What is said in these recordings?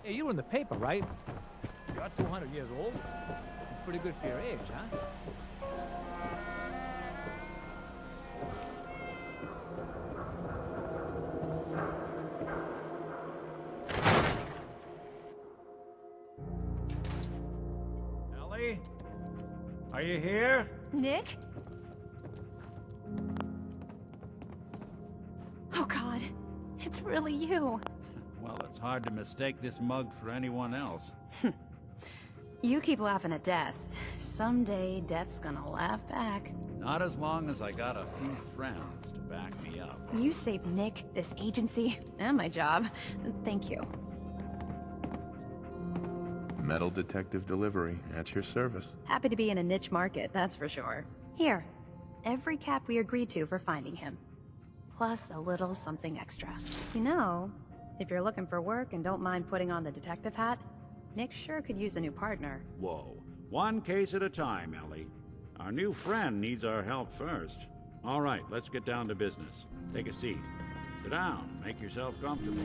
Hey, you were in the paper, right? You're 200 years old. Pretty good for your age, huh? Ellie? Are you here? Nick? Oh God, it's really you. Well, it's hard to mistake this mug for anyone else. You keep laughing at death. Someday, death's gonna laugh back. Not as long as I got a few friends to back me up. You saved Nick, this agency, and my job. Thank you. Metal detective delivery at your service. Happy to be in a niche market, that's for sure. Here, every cap we agreed to for finding him. Plus a little something extra. You know, if you're looking for work and don't mind putting on the detective hat, Nick sure could use a new partner. Whoa. One case at a time, Ellie. Our new friend needs our help first. All right, let's get down to business. Take a seat. Sit down. Make yourself comfortable.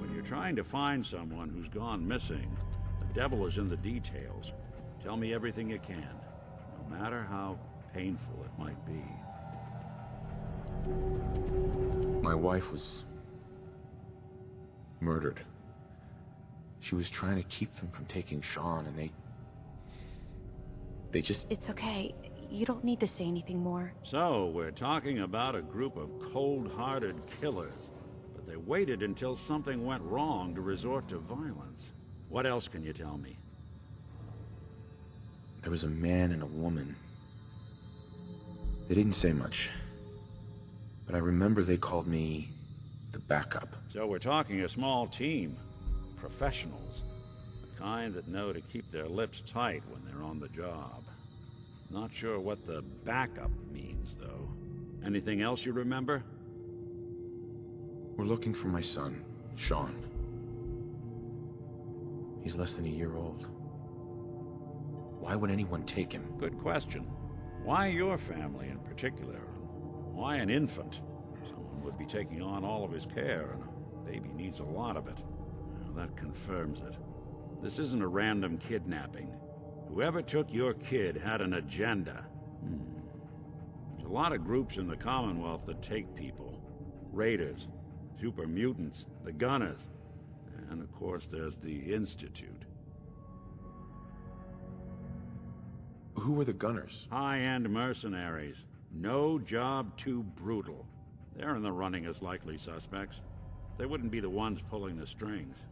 When you're trying to find someone who's gone missing, the devil is in the details. Tell me everything you can, no matter how painful it might be. My wife was murdered. She was trying to keep them from taking Sean, and they just... It's okay. You don't need to say anything more. So, we're talking about a group of cold-hearted killers, but they waited until something went wrong to resort to violence. What else can you tell me? There was a man and a woman. They didn't say much, but I remember they called me the backup. So we're talking a small team. Professionals. The kind that know to keep their lips tight when they're on the job. Not sure what the backup means, though. Anything else you remember? We're looking for my son, Sean. He's less than a year old. Why would anyone take him? Good question. Why your family in particular? And why an infant? Someone would be taking on all of his care, and a baby needs a lot of it. Well, that confirms it. This isn't a random kidnapping. Whoever took your kid had an agenda. There's a lot of groups in the Commonwealth that take people. Raiders, super mutants, the Gunners, and of course there's the Institute. Who were the Gunners? High-end mercenaries. No job too brutal. They're in the running as likely suspects. They wouldn't be the ones pulling the strings.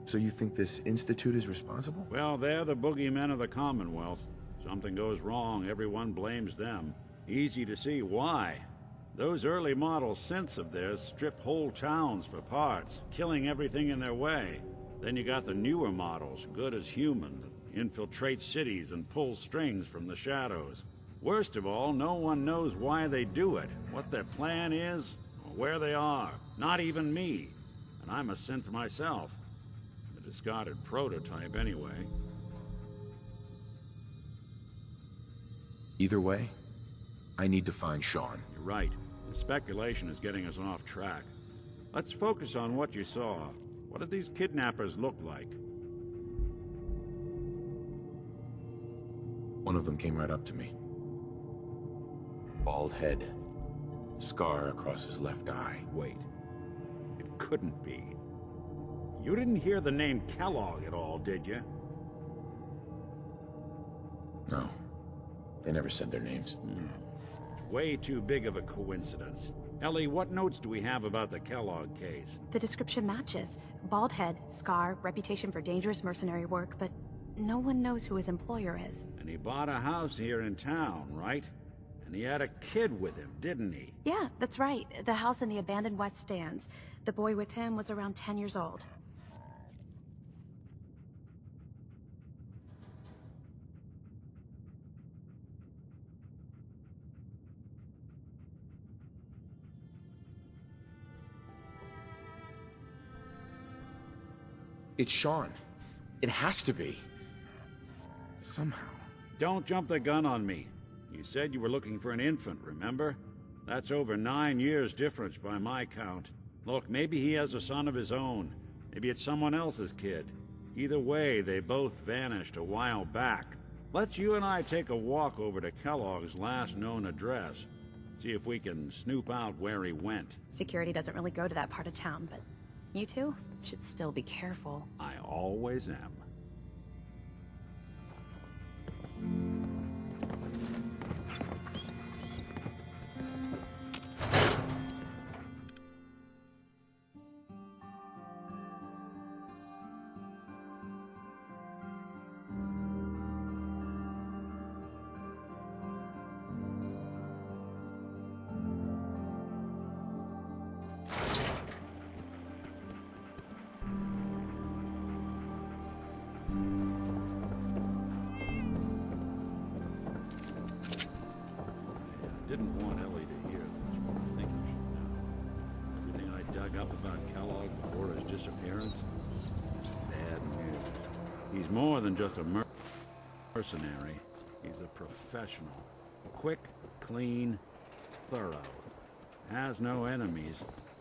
So you think this Institute is responsible? Well, they're the boogeymen of the Commonwealth. Something goes wrong, everyone blames them. Easy to see why. Those early model synths of theirs strip whole towns for parts, killing everything in their way. Then you got the newer models, good as human, that infiltrate cities and pull strings from the shadows. Worst of all, no one knows why they do it, what their plan is, or where they are. Not even me. And I'm a synth myself. A discarded prototype, anyway. Either way, I need to find Sean. You're right. The speculation is getting us off track. Let's focus on what you saw. What did these kidnappers look like? One of them came right up to me. Bald head. Scar across his left eye. Wait. It couldn't be. You didn't hear the name Kellogg at all, did you? No. They never said their names. Way too big of a coincidence. Ellie, what notes do we have about the Kellogg case? The description matches. Bald head, scar, reputation for dangerous mercenary work, but no one knows who his employer is. And he bought a house here in town, right? And he had a kid with him, didn't he? Yeah, that's right. The house in the abandoned West Stands. The boy with him was around 10 years old. It's Sean. It has to be. Somehow. Don't jump the gun on me. You said you were looking for an infant, remember? That's over 9 years difference by my count. Look, maybe he has a son of his own. Maybe it's someone else's kid. Either way, they both vanished a while back. Let's you and I take a walk over to Kellogg's last known address. See if we can snoop out where he went. Security doesn't really go to that part of town, but you two should still be careful. I always am. Didn't want Ellie to hear this, but I think you should know. Everything I dug up about Kellogg before his disappearance is bad news. He's more than just a mercenary. He's a professional. Quick, clean, thorough. Has no enemies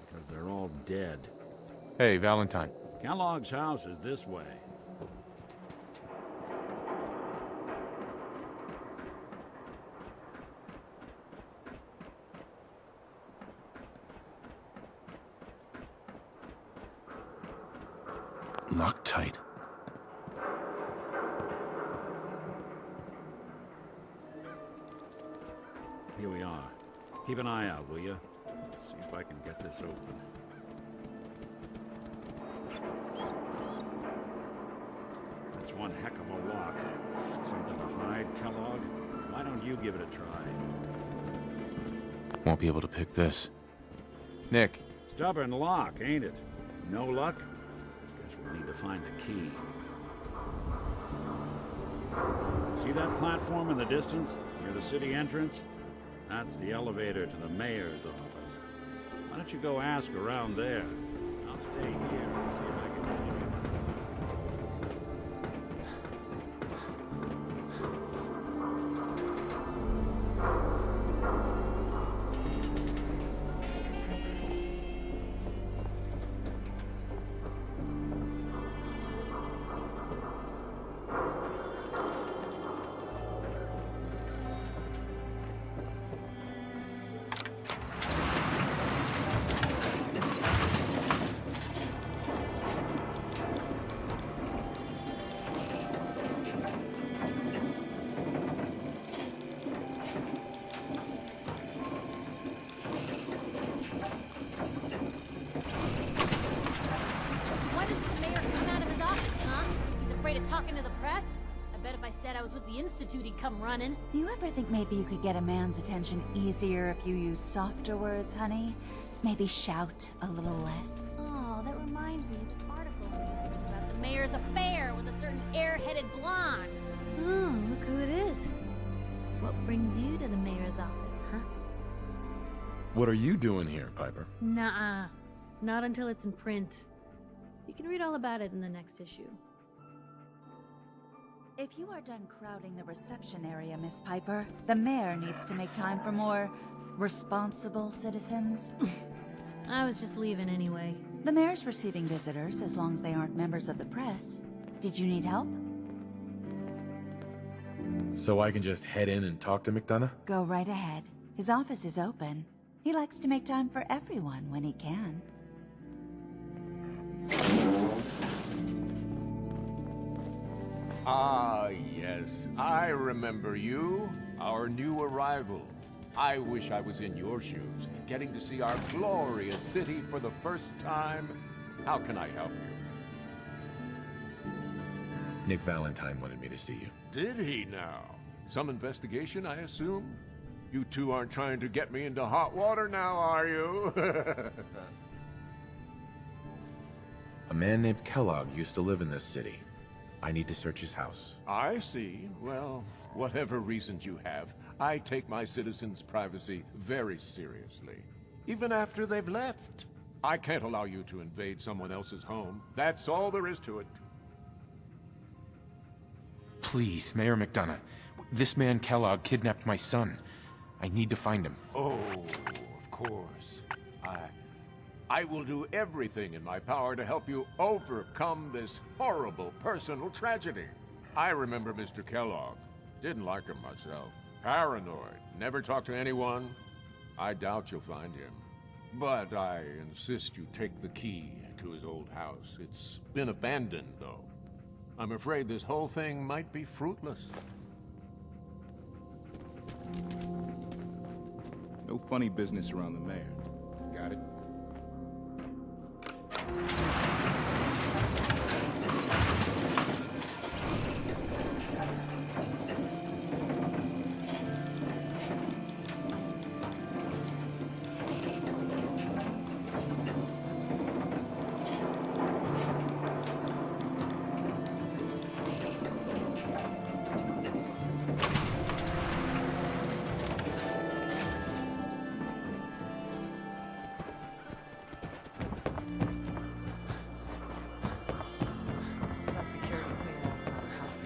because they're all dead. Hey, Valentine. Kellogg's house is this way. Locked tight. Here we are. Keep an eye out, will you? See if I can get this open. That's one heck of a lock. Something to hide, Kellogg? Why don't you give it a try? Won't be able to pick this. Nick. Stubborn lock, ain't it? No luck? Guess we'll need to find the key. See that platform in the distance, near the city entrance? That's the elevator to the mayor's office. Why don't you go ask around there? I'll stay here and see if I can get you. Talking to the press? I bet if I said I was with the Institute, he'd come running. Do you ever think maybe you could get a man's attention easier if you use softer words, honey? Maybe shout a little less? Oh, that reminds me of this article about the mayor's affair with a certain air-headed blonde. Oh, look who it is. What brings you to the mayor's office, huh? What are you doing here, Piper? Nuh-uh. Not until it's in print. You can read all about it in the next issue. If you are done crowding the reception area, Miss Piper, the mayor needs to make time for more responsible citizens. I was just leaving anyway. The mayor's receiving visitors as long as they aren't members of the press. Did you need help? So I can just head in and talk to McDonough? Go right ahead. His office is open. He likes to make time for everyone when he can. Ah, yes. I remember you. Our new arrival. I wish I was in your shoes, getting to see our glorious city for the first time. How can I help you? Nick Valentine wanted me to see you. Did he now? Some investigation, I assume? You two aren't trying to get me into hot water now, are you? A man named Kellogg used to live in this city. I need to search his house. I see. Well, whatever reasons you have, I take my citizens' privacy very seriously. Even after they've left. I can't allow you to invade someone else's home. That's all there is to it. Please, Mayor McDonough. This man Kellogg kidnapped my son. I need to find him. Oh, of course. I will do everything in my power to help you overcome this horrible personal tragedy. I remember Mr. Kellogg. Didn't like him myself. Paranoid. Never talked to anyone. I doubt you'll find him. But I insist you take the key to his old house. It's been abandoned, though. I'm afraid this whole thing might be fruitless. No funny business around the mayor. Got it?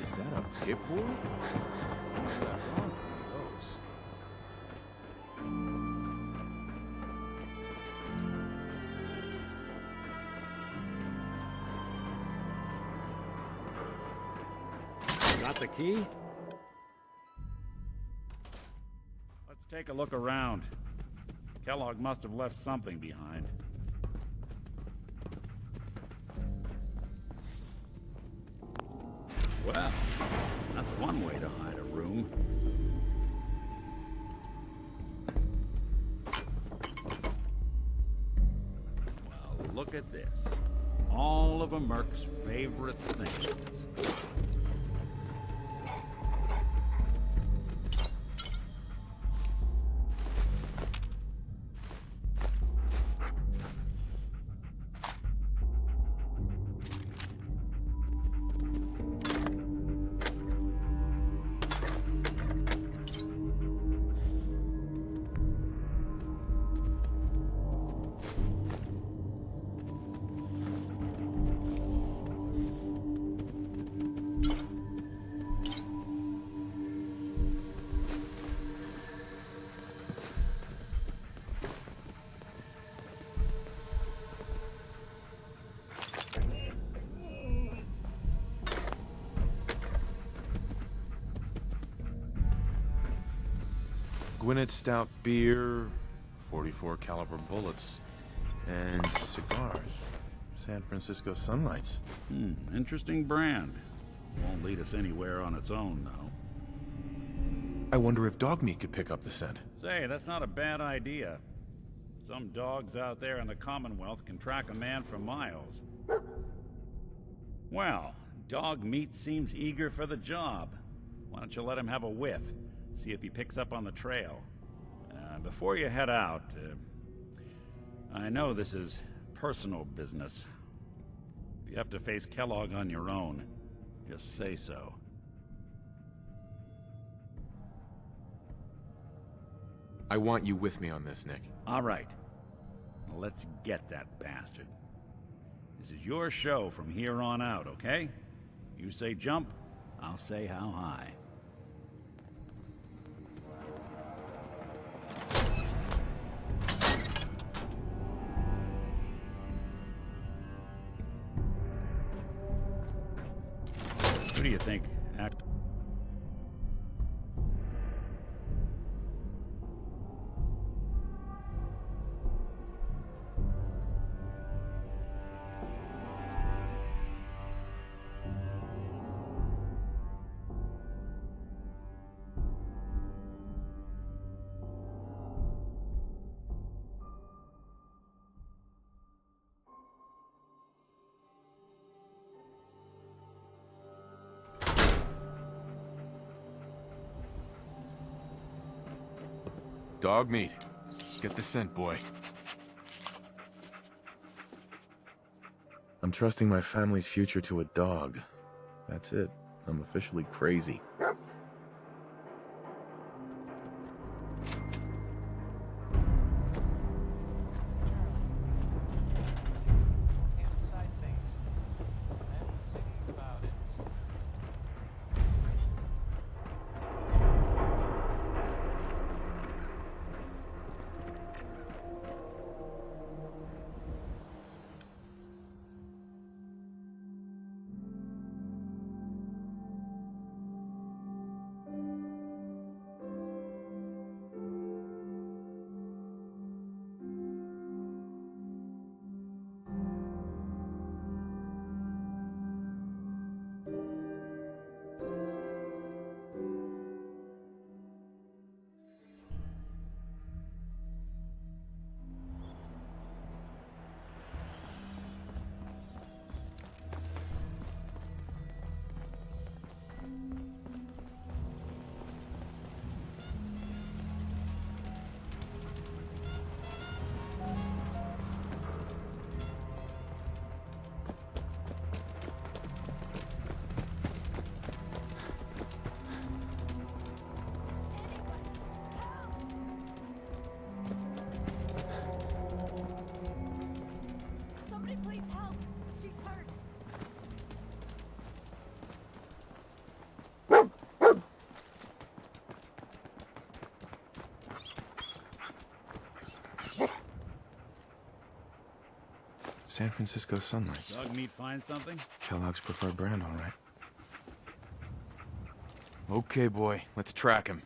Is that a pip bull? Got the key? Let's take a look around. Kellogg must have left something behind. Well, that's one way to hide a room. Well, look at this. All of a Merc's favorite things. Gwinnett Stout beer, 44 caliber bullets, and cigars. San Francisco Sunlights. Interesting brand. Won't lead us anywhere on its own, though. I wonder if dog meat could pick up the scent. Say, that's not a bad idea. Some dogs out there in the Commonwealth can track a man for miles. Well, dog meat seems eager for the job. Why don't you let him have a whiff? See if he picks up on the trail. Before you head out, I know this is personal business. If you have to face Kellogg on your own, just say so. I want you with me on this, Nick. All right. Well, let's get that bastard. This is your show from here on out, okay? You say jump, I'll say how high. Who do you think? Dog meat. Get the scent, boy. I'm trusting my family's future to a dog. That's it. I'm officially crazy. San Francisco Sunlights. Dog meat find something? Kellogg's preferred brand, all right. Okay, boy, let's track him.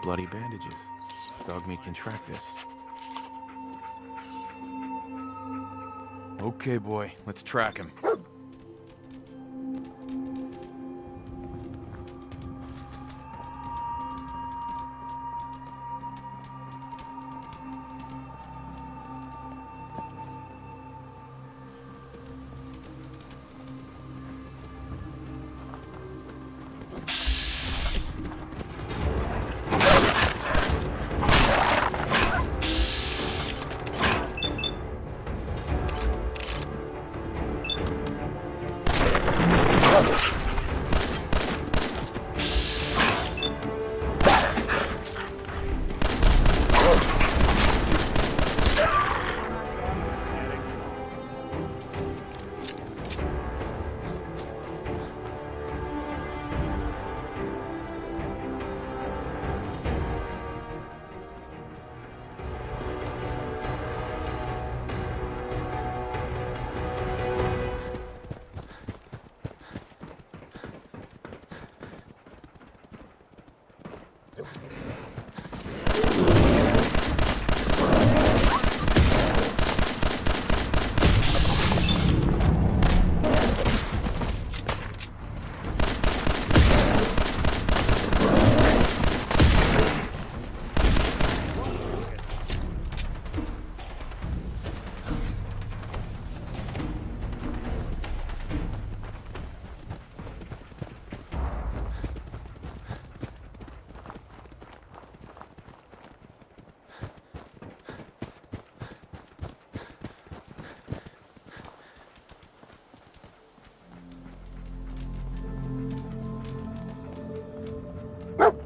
Bloody bandages. Dog meat can track this. Okay, boy, let's track him.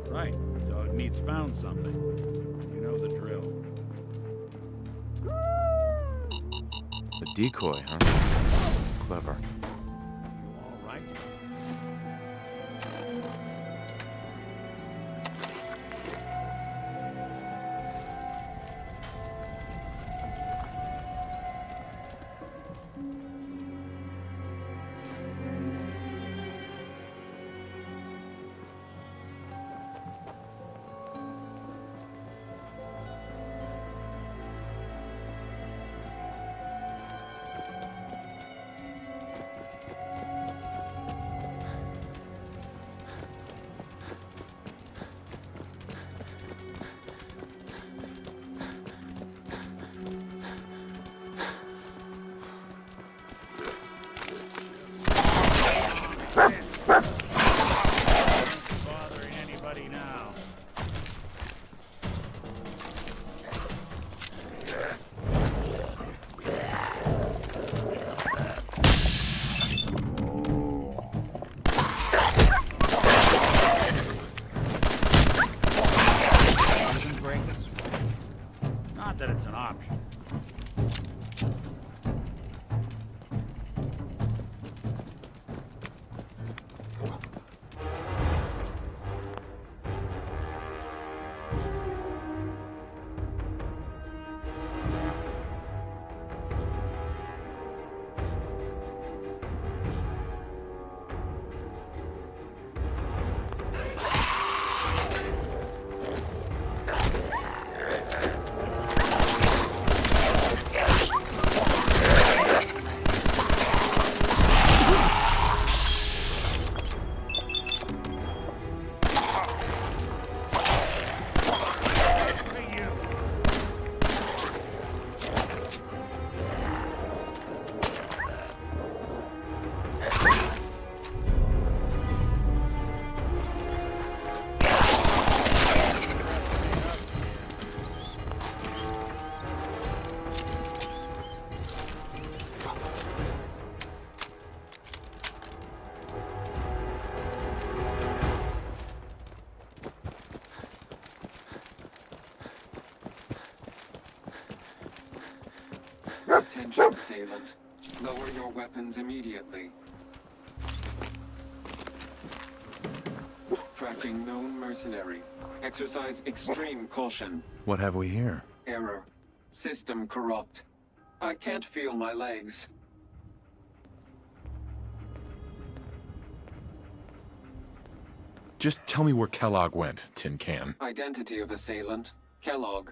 Right. Dog meat's found something. You know the drill. A decoy, huh? Clever. You all right? assailant. Lower your weapons immediately. Tracking known mercenary. Exercise extreme caution. What have we here? Error. System corrupt. I can't feel my legs. Just tell me where Kellogg went, Tin Can. Identity of assailant. Kellogg.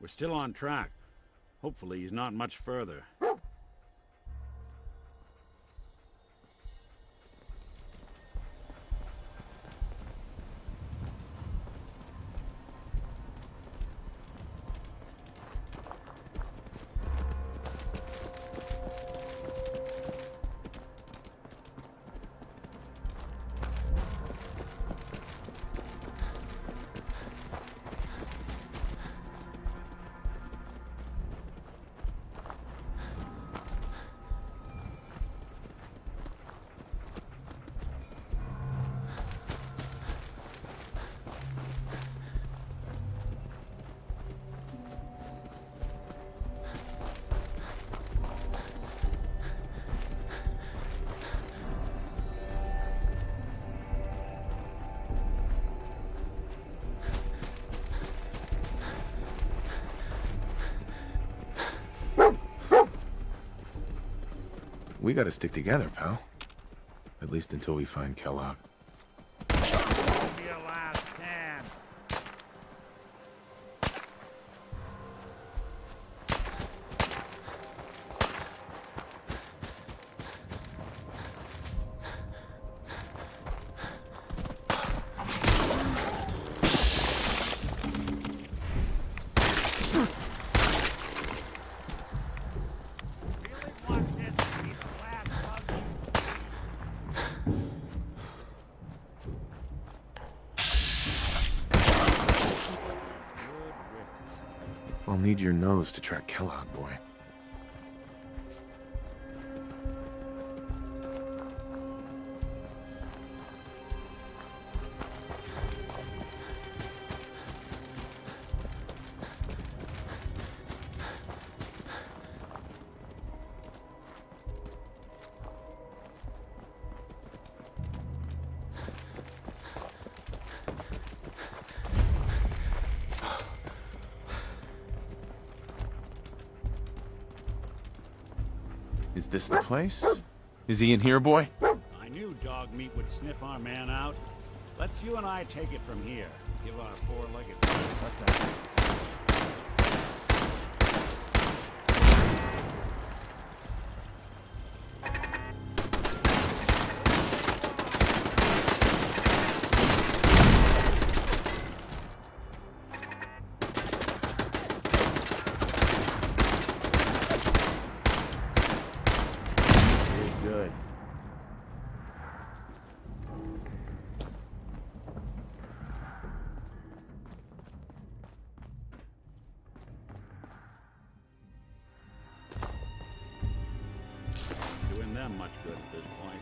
We're still on track. Hopefully he's not much further. We gotta stick together, pal. At least until we find Kellogg. Be a last stand. I'll need your nose to track Kellogg, boy. Is this the place? Is he in here, boy? I knew dog meat would sniff our man out. Let's you and I take it from here. Give our four-legged friend that. Good. Doing them much good at this point.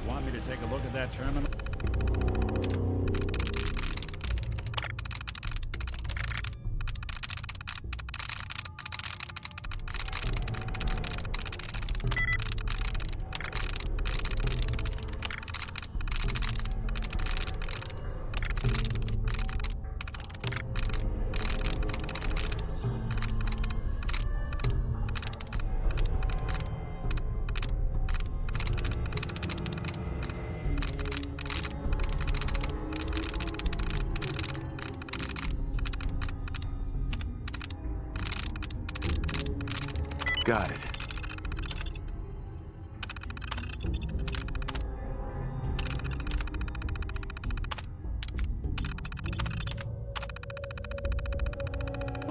Want me to take a look at that terminal? Got it.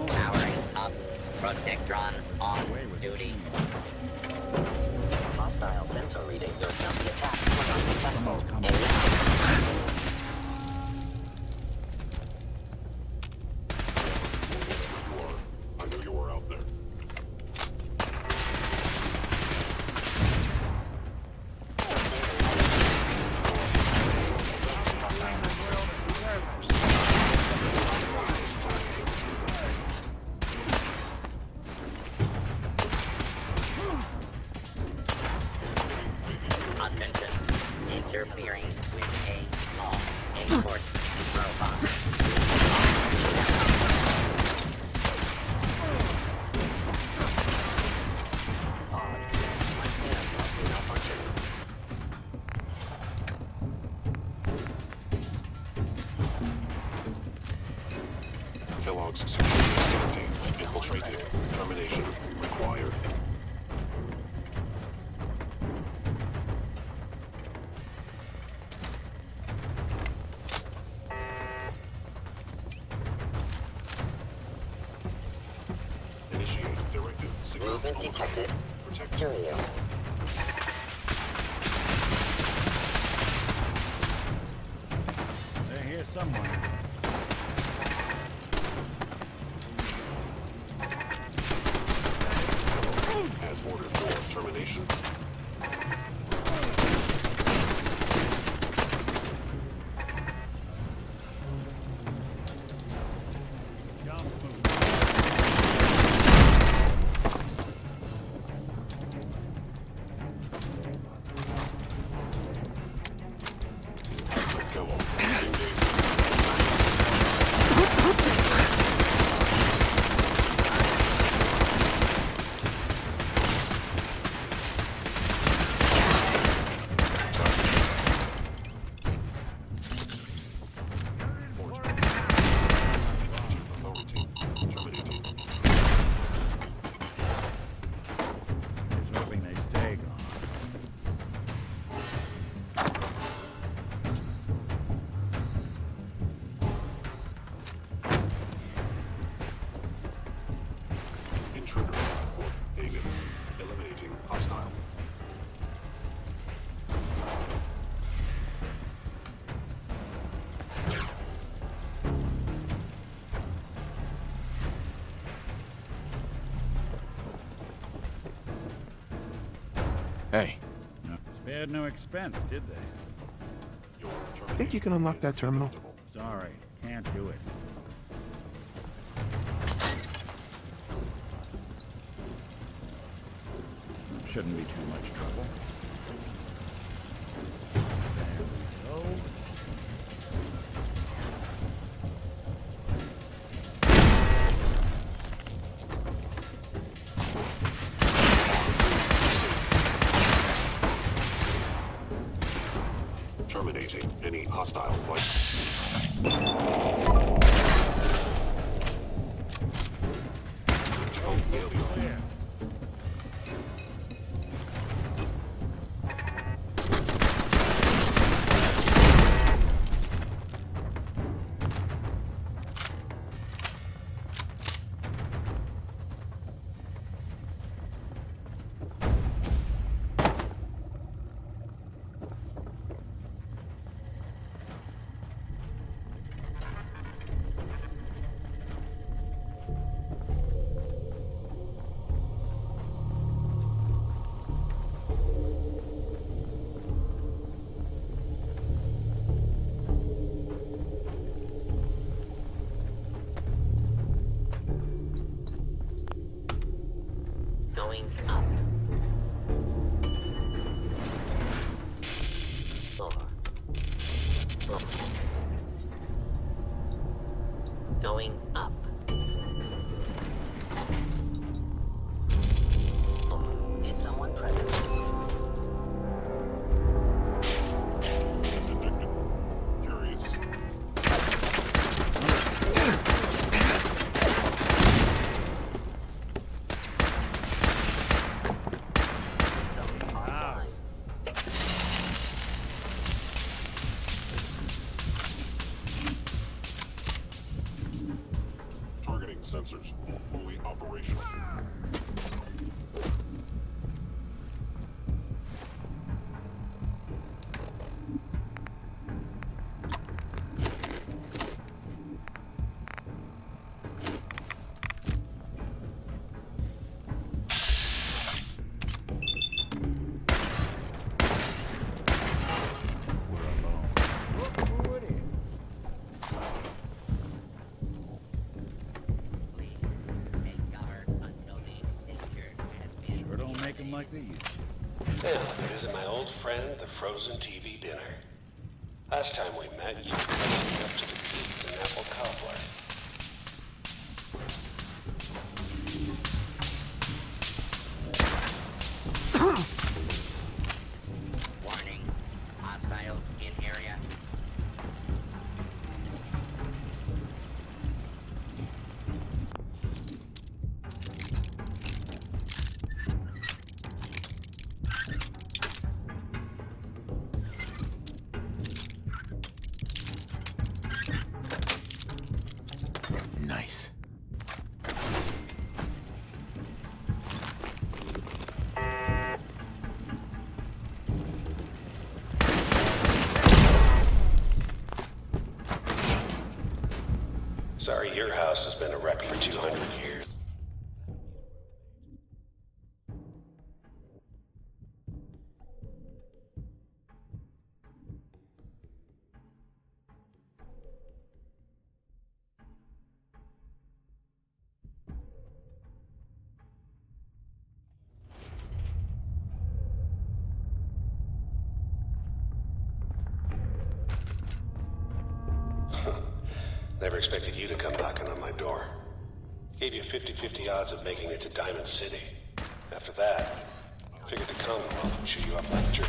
Powering up. Protectron on duty. Hostile sensor reading. Your stealthy attack was unsuccessful. I knew you were out there. Attention. Interfering with a small import robot. Kellogg's security infiltrated. Termination required. Initiate directive. Movement detected. Curious. They're here somewhere. As ordered for termination. Kellogg. Just hoping they stay gone. Intruder report. Hagen. Eliminating hostile. Hey, Spared no expense, did they? think you can unlock that terminal? Sorry, can't do it. Shouldn't be too much trouble. There we go. Terminating any hostile flight. Control failure. Going up. 4. 4. Going up. 4. Is someone present? Curious. operational. Sure don't make them like they used to. Yeah, visit my old friend, the frozen TV dinner. Last time we met, you were placing up to the teeth in apple cobbler. Warning. Hostiles in area. Nice. Sorry, your house has been a wreck for 200 years. Never expected you to come knocking on my door. Gave you 50-50 odds of making it to Diamond City. After that, figured the Commonwealth would chew you up like jerky.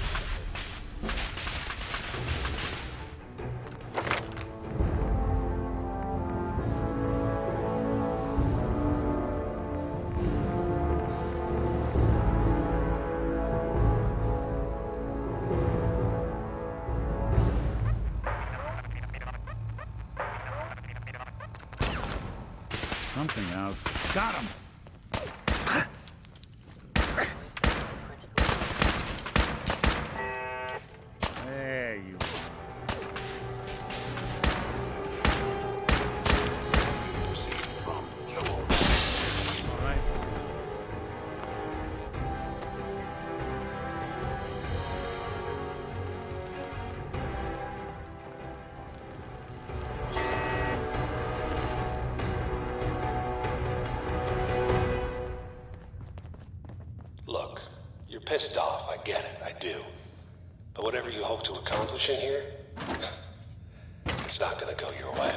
Something out. Got him! There you are. Received from Kellogg. All right. Look, you're pissed off, I get it, I do. But whatever you hope to accomplish in here, it's not gonna go your way.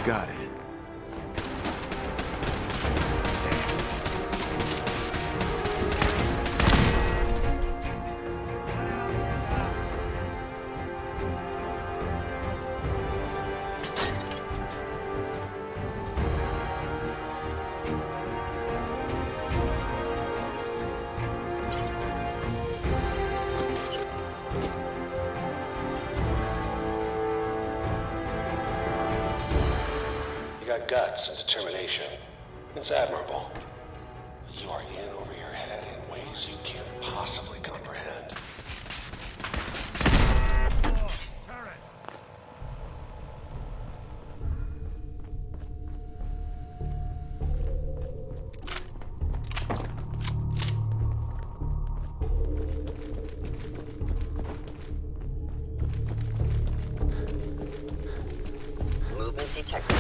Got it. You got guts and determination. It's admirable. You are in over your head in ways you can't possibly comprehend. Movement detected.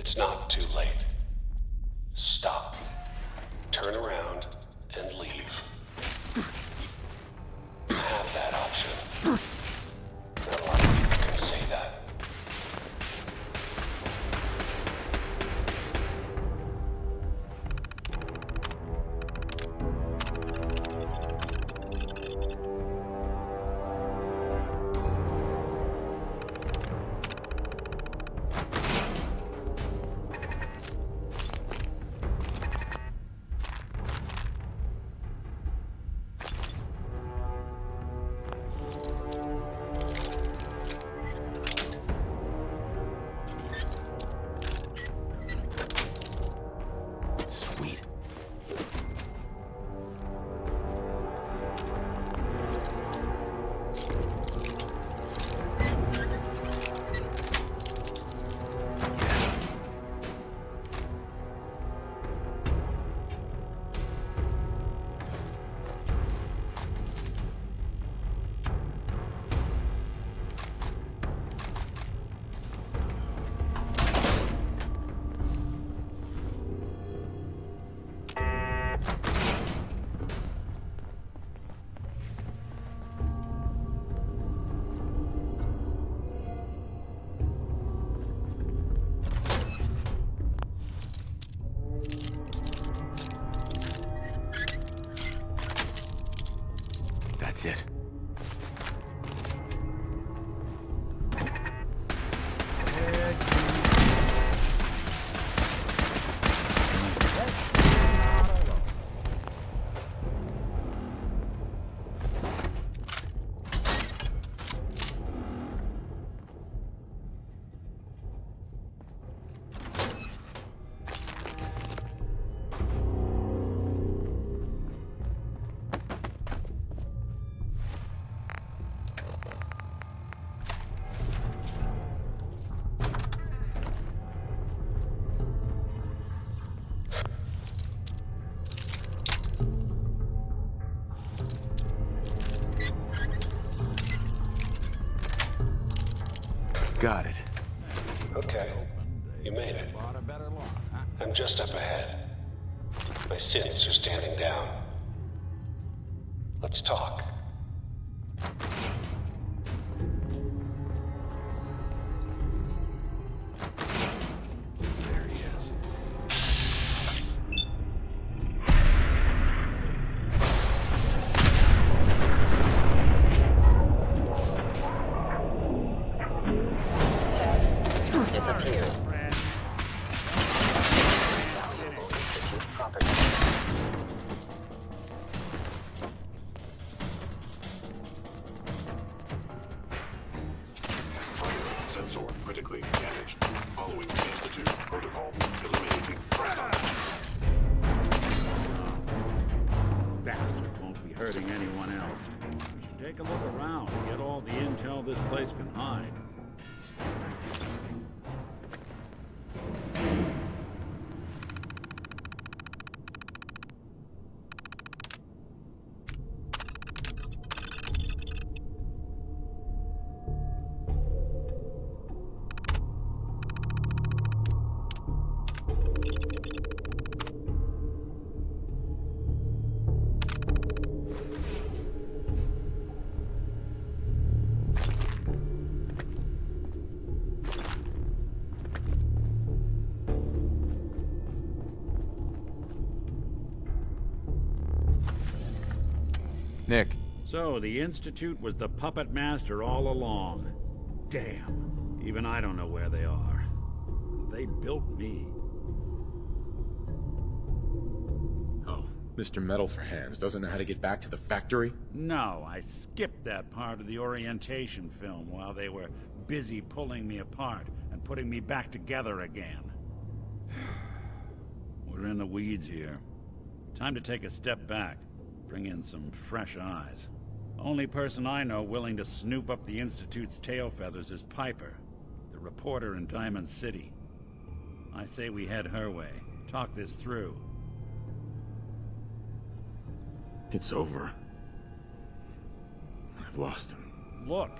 It's not too late. Stop. Turn around and leave. You have that option. Not a lot of people can say that. Sweet. That's it. Got it. Okay. You made it. I'm just up ahead. My synths are standing down. Let's talk. There he is. Disappeared. Valuable Institute property. Sensor critically damaged. Following Institute protocol. Eliminating hostile. Bastard won't be hurting anyone else. We should take a look around and get all the intel this place can hide. Nick. So, the Institute was the puppet master all along. Damn. Even I don't know where they are. They built me. Oh, Mr. Metal for Hands doesn't know how to get back to the factory? No, I skipped that part of the orientation film while they were busy pulling me apart and putting me back together again. We're in the weeds here. Time to take a step back. Bring in some fresh eyes. Only person I know willing to snoop up the Institute's tail feathers is Piper, the reporter in Diamond City. I say we head her way. Talk this through. It's over. I've lost him. Look,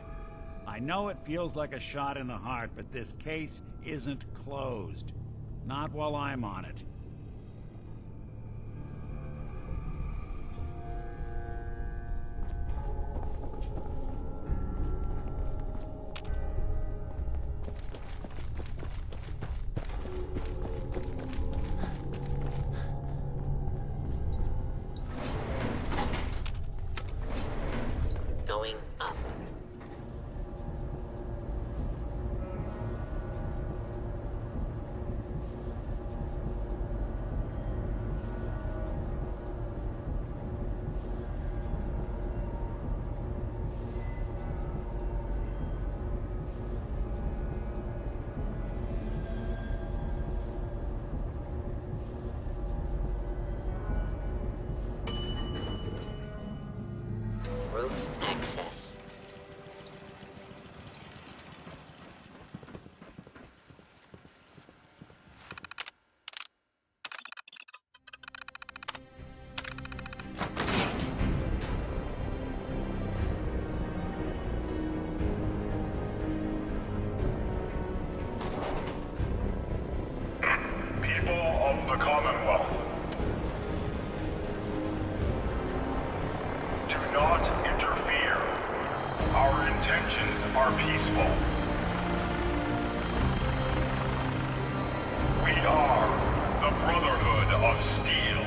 I know it feels like a shot in the heart, but this case isn't closed. Not while I'm on it. Going up. Roof access. People of the Commonwealth, do not interfere. Our intentions are peaceful. We are the Brotherhood of Steel.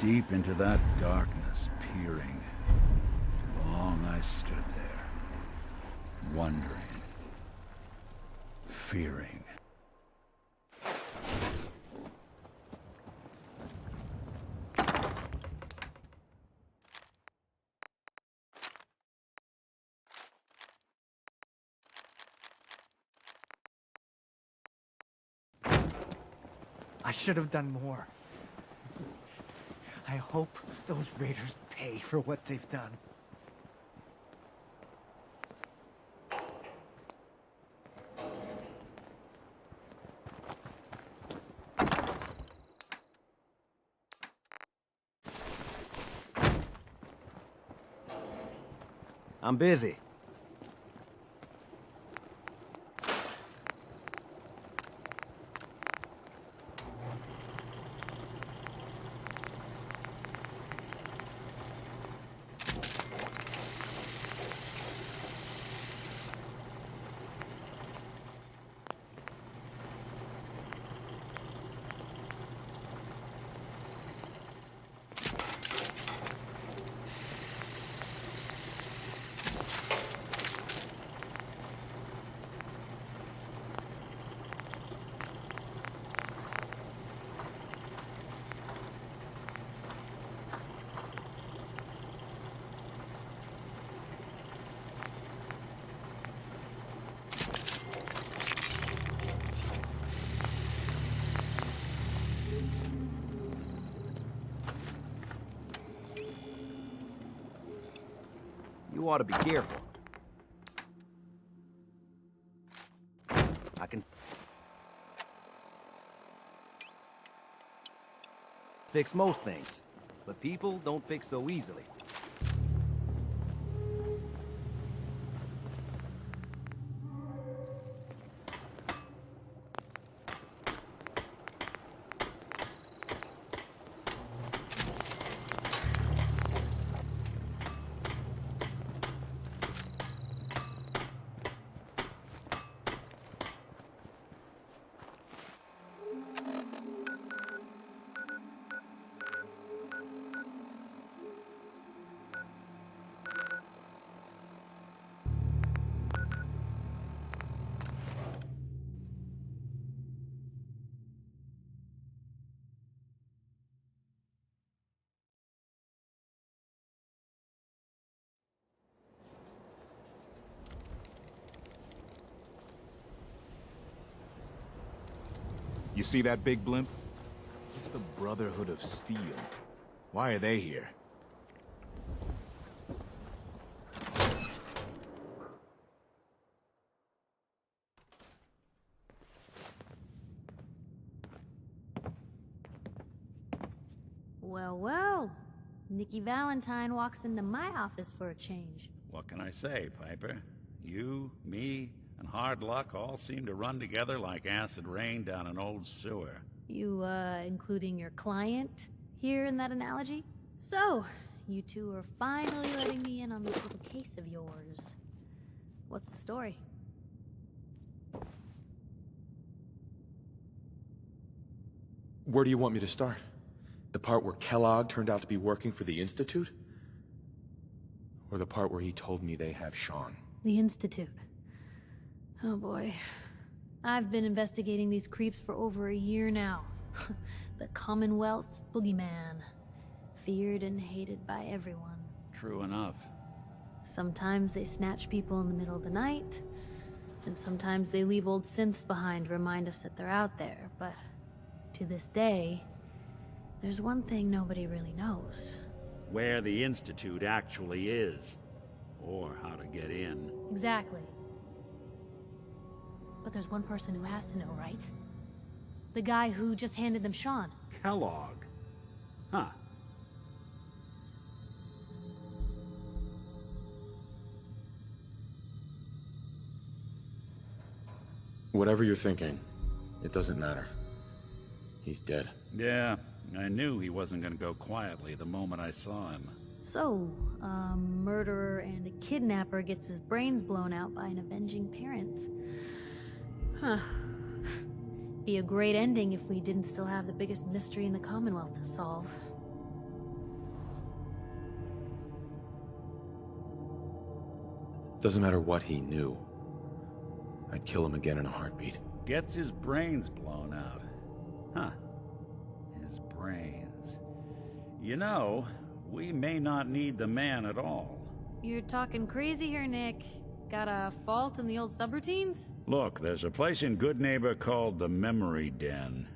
Deep into that darkness, peering. Long I stood there, wondering, fearing. I should have done more. I hope those raiders pay for what they've done. I'm busy. You ought to be careful. I can fix most things, but people don't fix so easily. You see that big blimp? It's the Brotherhood of Steel. Why are they here? Well, well. Nikki Valentine walks into my office for a change. What can I say, Piper? You, me, and hard luck all seem to run together like acid rain down an old sewer. You, including your client here in that analogy? So, you two are finally letting me in on this little case of yours. What's the story? Where do you want me to start? The part where Kellogg turned out to be working for the Institute? Or the part where he told me they have Sean? The Institute. Oh boy. I've been investigating these creeps for over a year now. The Commonwealth's boogeyman. Feared and hated by everyone. True enough. Sometimes they snatch people in the middle of the night, and sometimes they leave old synths behind to remind us that they're out there, but to this day, there's one thing nobody really knows. Where the Institute actually is. Or how to get in. Exactly. But there's one person who has to know, right? The guy who just handed them Sean. Kellogg. Huh. Whatever you're thinking, it doesn't matter. He's dead. Yeah, I knew he wasn't gonna go quietly the moment I saw him. So, a murderer and a kidnapper gets his brains blown out by an avenging parent. Huh. Be a great ending if we didn't still have the biggest mystery in the Commonwealth to solve. Doesn't matter what he knew. I'd kill him again in a heartbeat. Gets his brains blown out. Huh. His brains. You know, we may not need the man at all. You're talking crazy here, Nick. Got a fault in the old subroutines? Look, there's a place in Good Neighbor called the Memory Den.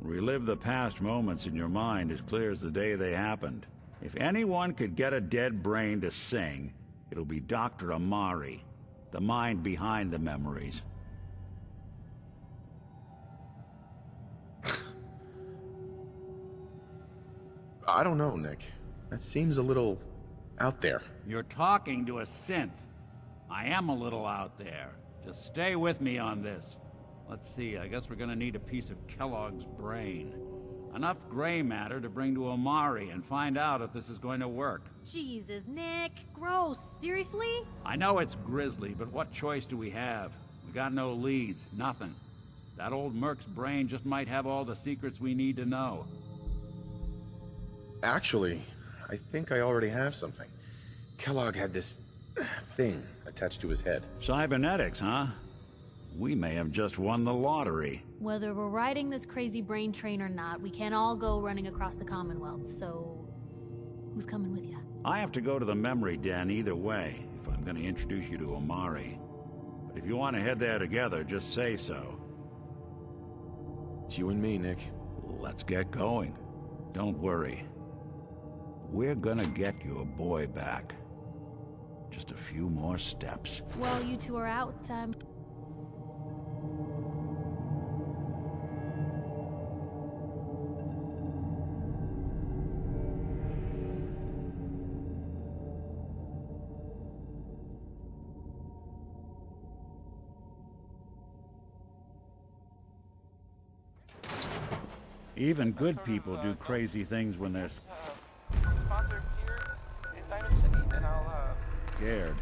Relive the past moments in your mind as clear as the day they happened. If anyone could get a dead brain to sing, it'll be Dr. Amari, the mind behind the memories. I don't know, Nick. That seems a little out there. You're talking to a synth. I am a little out there. Just stay with me on this. Let's see, I guess we're gonna need a piece of Kellogg's brain. Enough gray matter to bring to Amari and find out if this is going to work. Jesus, Nick. Gross. Seriously? I know it's grisly, but what choice do we have? We got no leads, nothing. That old Merc's brain just might have all the secrets we need to know. Actually, I think I already have something. Kellogg had this thing attached to his head. Cybernetics, huh? We may have just won the lottery. Whether we're riding this crazy brain train or not, we can't all go running across the Commonwealth, so... who's coming with you? I have to go to the Memory Den either way, if I'm gonna introduce you to Amari. But if you want to head there together, just say so. It's you and me, Nick. Let's get going. Don't worry. We're gonna get your boy back. Just a few more steps. While you two are out, Even good people do crazy things when they're sponsor here in Diamond City, and I'll scared.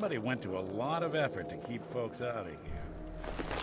Somebody went to a lot of effort to keep folks out of here.